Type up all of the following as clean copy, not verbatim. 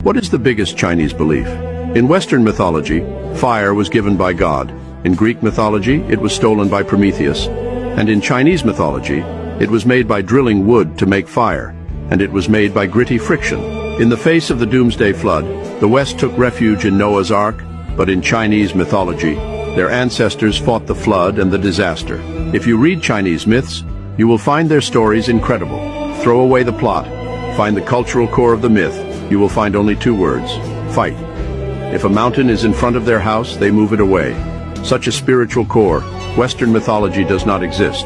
What is the biggest Chinese belief? In Western mythology, fire was given by God. In Greek mythology, it was stolen by Prometheus. And in Chinese mythology, it was made by drilling wood to make fire. And it was made by gritty friction. In the face of the doomsday flood, the West took refuge in Noah's Ark, but in Chinese mythology, their ancestors fought the flood and the disaster. If you read Chinese myths, you will find their stories incredible. Throw away the plot. Find the cultural core of the myth. You will find only two words: fight. If a mountain is in front of their house, they move it away. Such a spiritual core, Western mythology does not exist.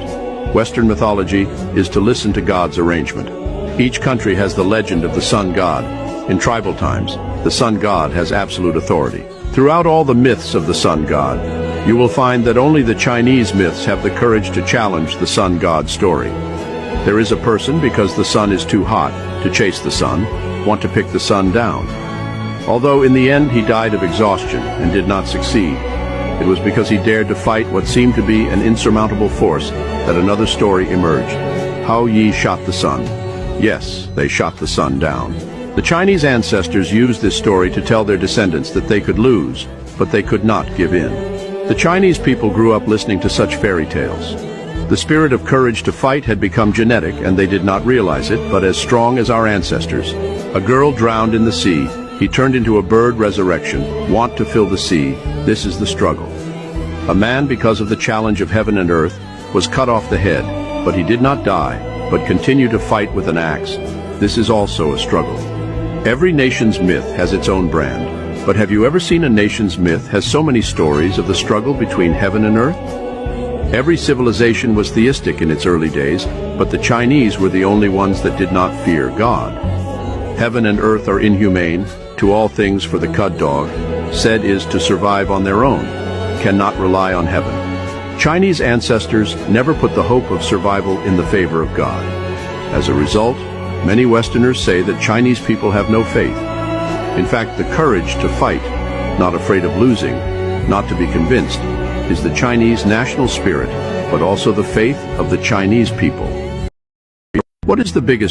Western mythology is to listen to God's arrangement. Each country has the legend of the sun god. In tribal times, the sun god has absolute authority. Throughout all the myths of the sun god, you will find that only the Chinese myths have the courage to challenge the sun god story. There is a person, because the sun is too hot to chase the sun, want to pick the sun down. Although in the end he died of exhaustion and did not succeed, it was because he dared to fight what seemed to be an insurmountable force that another story emerged. How Yi shot the sun. Yes, they shot the sun down. The Chinese ancestors used this story to tell their descendants that they could lose, but they could not give in. The Chinese people grew up listening to such fairy tales. The spirit of courage to fight had become genetic, and they did not realize it, but as strong as our ancestors. A girl drowned in the sea. He turned into a bird resurrection, want to fill the sea. This is the struggle. A man, because of the challenge of heaven and earth, was cut off the head, but he did not die, but continued to fight with an axe. This is also a struggle. Every nation's myth has its own brand, but have you ever seen a nation's myth has so many stories of the struggle between heaven and earth? Every civilization was theistic in its early days, but the Chinese were the only ones that did not fear God. Heaven and earth are inhumane, to all things for the cud dog, said is to survive on their own, cannot rely on heaven. Chinese ancestors never put the hope of survival in the favor of God. As a result, many Westerners say that Chinese people have no faith. In fact, the courage to fight, not afraid of losing, not to be convinced, is the Chinese national spirit, but also the faith of the Chinese people. What is the biggest